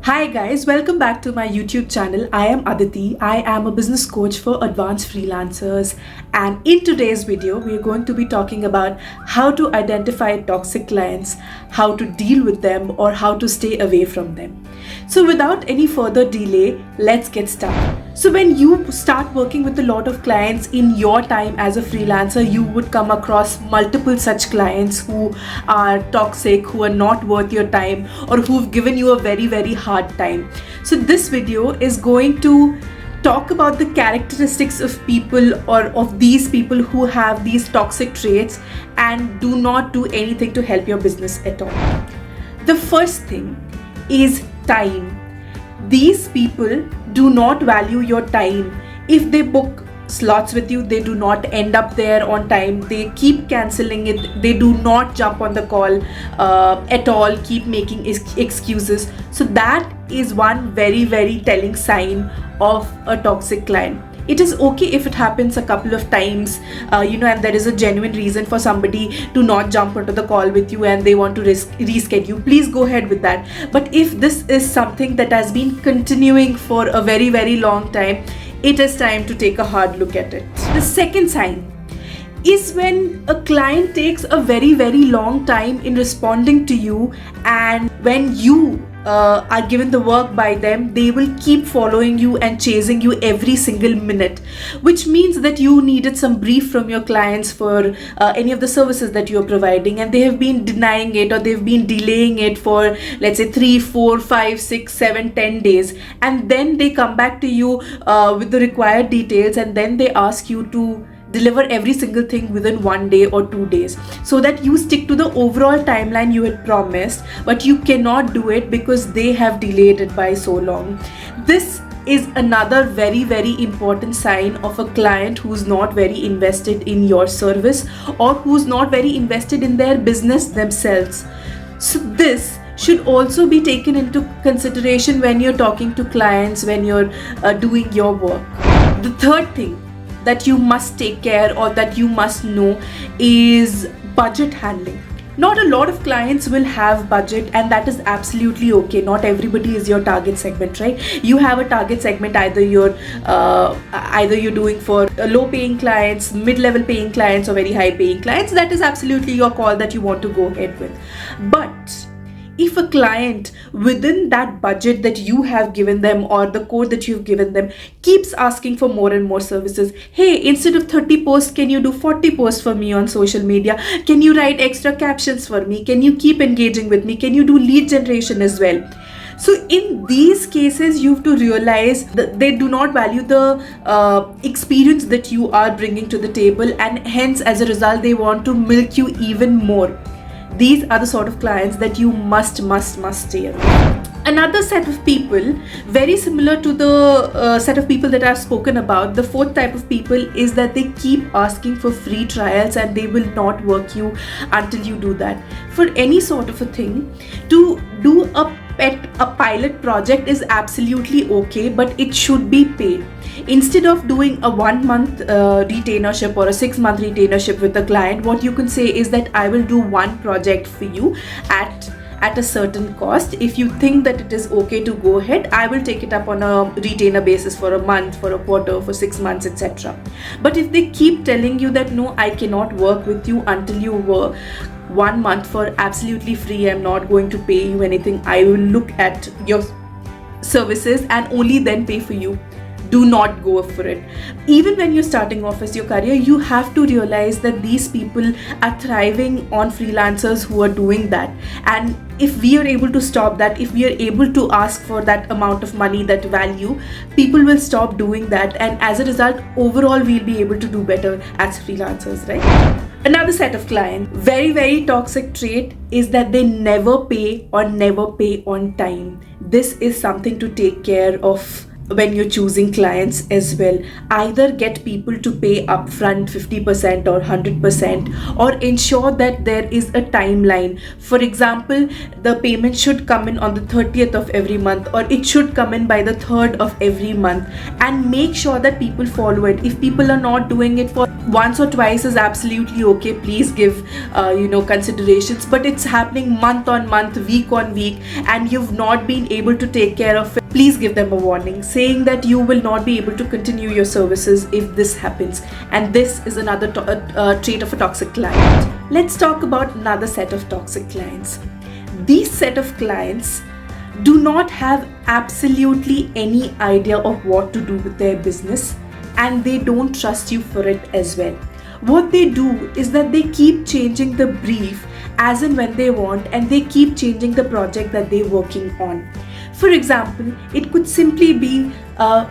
Hi guys, welcome back to my YouTube channel. I am Aditi. I am a business coach for advanced freelancers, and in today's video we are going to be talking about how to identify toxic clients, how to deal with them, or how to stay away from them. So without any further delay, let's get started. So when you start working with a lot of clients in your time as a freelancer, you would come across multiple such clients who are toxic, who are not worth your time, or who've given you a very hard time. So this video is going to talk about the characteristics of people or of these people who have these toxic traits and do not do anything to help your business at all. The first thing is time. These people do not value your time. If they book slots with you, they do not end up there on time. They keep cancelling it. They do not jump on the call at all, keep making excuses. So that is one very telling sign of a toxic client. It is okay if it happens a couple of times, and there is a genuine reason for somebody to not jump onto the call with you and they want to reschedule. Please go ahead with that. But if this is something that has been continuing for a very long time, it is time to take a hard look at it. The second sign is when a client takes a very long time in responding to you, and when you are given the work by them, they will keep following you and chasing you every single minute, which means that you needed some brief from your clients for any of the services that you're providing, and they have been denying it, or they've been delaying it for, let's say, 3, 4, 5, 6, 7, 10 days, and then they come back to you with the required details, and then they ask you to deliver every single thing within 1 day or 2 days, so that you stick to the overall timeline you had promised, but you cannot do it because they have delayed it by so long. This is another very important sign of a client who's not very invested in your service, or who's not very invested in their business themselves. So this should also be taken into consideration when you're talking to clients, when you're doing your work. The third thing that you must take care, or that you must know, is budget handling. Not a lot of clients will have budget, and that is absolutely okay. Not everybody is your target segment, right? You have a target segment, either you're doing for low paying clients, mid-level paying clients, or very high paying clients. That is absolutely your call that you want to go ahead with. But if a client within that budget that you have given them, or the code that you've given them, keeps asking for more and more services, hey, instead of 30 posts, can you do 40 posts for me on social media? Can you write extra captions for me? Can you keep engaging with me? Can you do lead generation as well? So in these cases, you have to realize that they do not value the experience that you are bringing to the table, and hence, as a result, they want to milk you even more. These are the sort of clients that you must stay away. Another set of people, very similar to the set of people that I've spoken about, the fourth type of people is that they keep asking for free trials, and they will not work you until you do that. For any sort of a thing, to do a pilot project is absolutely okay, but it should be paid. Instead of doing a 1 month retainership or a 6 month retainership with a client, what you can say is that I will do one project for you at a certain cost. If you think that it is okay to go ahead, I will take it up on a retainer basis for a month, for a quarter, for 6 months, etc. But if they keep telling you that no, I cannot work with you until you work 1 month for absolutely free, I'm not going to pay you anything, I will look at your services and only then pay for you, do not go for it. Even when you're starting off as your career, you have to realize that these people are thriving on freelancers who are doing that. And if we are able to stop that, if we are able to ask for that amount of money, that value, people will stop doing that. And as a result, overall, we'll be able to do better as freelancers, right? Another set of clients, very toxic trait, is that they never pay or never pay on time. This is something to take care of when you're choosing clients as well. Either get people to pay upfront 50% or 100%, or ensure that there is a timeline. For example, the payment should come in on the 30th of every month, or it should come in by the 3rd of every month, and make sure that people follow it. If people are not doing it for once or twice is absolutely okay, please give considerations. But it's happening month on month, week on week, and you've not been able to take care of it, please give them a warning saying that you will not be able to continue your services if this happens. And this is another trait of a toxic client. Let's talk about another set of toxic clients. These set of clients do not have absolutely any idea of what to do with their business, and they don't trust you for it as well. What they do is that they keep changing the brief as and when they want, and they keep changing the project that they're working on. For example, it could simply be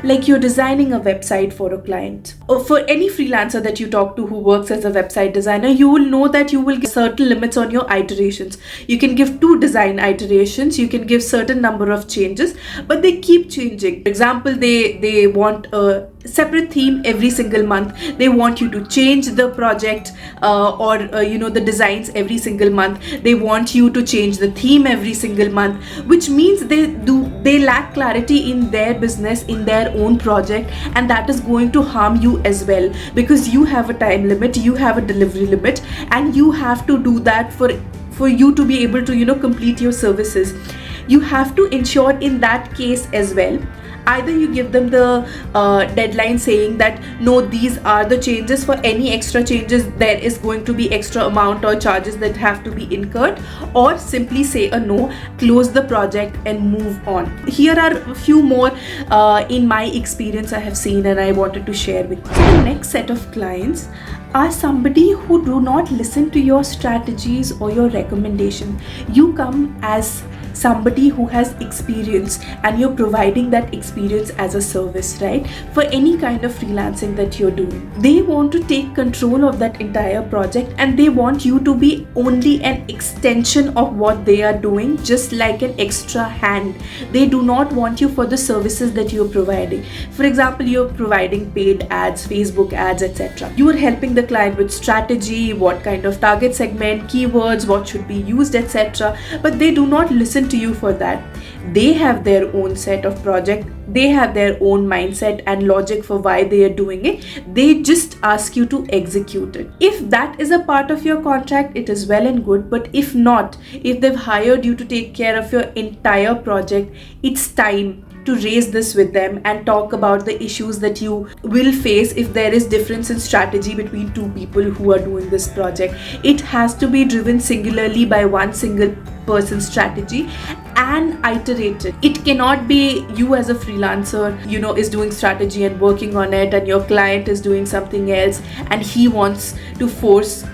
like you're designing a website for a client. Or for any freelancer that you talk to who works as a website designer, you will know that you will get certain limits on your iterations. You can give 2 design iterations, you can give certain number of changes, but they keep changing. For example, they want a separate theme every single month. They want you to change the project or the designs every single month. They want you to change the theme every single month, which means they lack clarity in their business, in their own project, and that is going to harm you as well, because you have a time limit, you have a delivery limit, and you have to do that for you to be able to complete your services. You have to ensure in that case as well, either you give them the deadline saying that no, these are the changes. For any extra changes there is going to be extra amount or charges that have to be incurred, or simply say a no, close the project and move on. Here are a few more in my experience I have seen and I wanted to share with you. So the next set of clients are somebody who do not listen to your strategies or your recommendation. You come as somebody who has experience and you're providing that experience as a service, right? For any kind of freelancing that you're doing, they want to take control of that entire project, and they want you to be only an extension of what they are doing, just like an extra hand. They do not want you for the services that you're providing. For example, you're providing paid ads, Facebook ads, etc. You are helping the client with strategy, what kind of target segment, keywords, what should be used, etc. But they do not listen to you for that. They have their own set of project, they have their own mindset and logic for why they are doing it. They just ask you to execute it. If that is a part of your contract, it is well and good, but if not, if they've hired you to take care of your entire project, it's time to raise this with them and talk about the issues that you will face if there is difference in strategy between 2 people who are doing this project. It has to be driven singularly by one single person's strategy and iterated. It cannot be you as a freelancer, is doing strategy and working on it, and your client is doing something else and he wants to force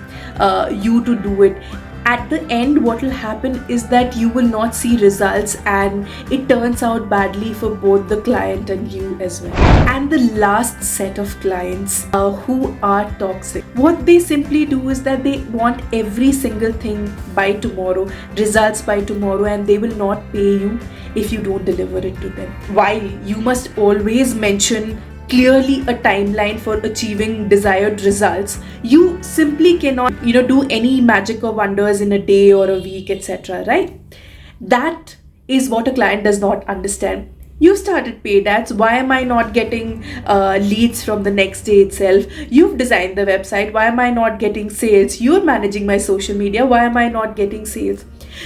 you to do it. At the end, what will happen is that you will not see results, and it turns out badly for both the client and you as well. And the last set of clients who are toxic, what they simply do is that they want every single thing by tomorrow, results by tomorrow, and they will not pay you if you don't deliver it to them. While you must always mention clearly a timeline for achieving desired results, you simply cannot do any magic or wonders in a day or a week, etc., right? That is what a client does not understand. You started paid ads, why am I not getting leads from the next day itself? You've designed the website, why am I not getting sales? You're managing my social media, why am I not getting sales?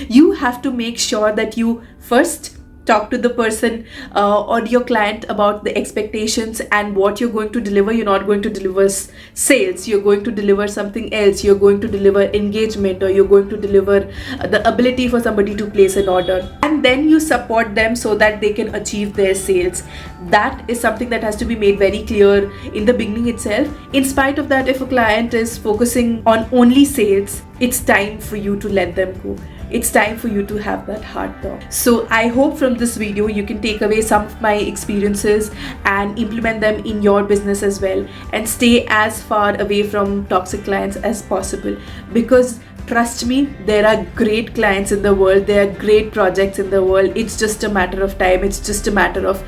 You have to make sure that you first talk to the person or your client about the expectations and what you're going to deliver. You're not going to deliver sales, you're going to deliver something else. You're going to deliver engagement, or you're going to deliver the ability for somebody to place an order, and then you support them so that they can achieve their sales. That is something that has to be made very clear in the beginning itself. In spite of that, if a client is focusing on only sales, it's time for you to let them go. It's time for you to have that hard talk. So I hope from this video you can take away some of my experiences and implement them in your business as well, and stay as far away from toxic clients as possible, because trust me, there are great clients in the world, there are great projects in the world. It's just a matter of time, it's just a matter of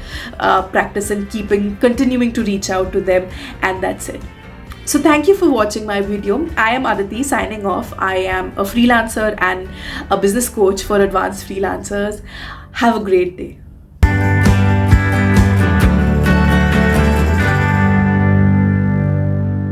practice and continuing to reach out to them, and that's it. So thank you for watching my video. I am Aditi signing off. I am a freelancer and a business coach for advanced freelancers. Have a great day.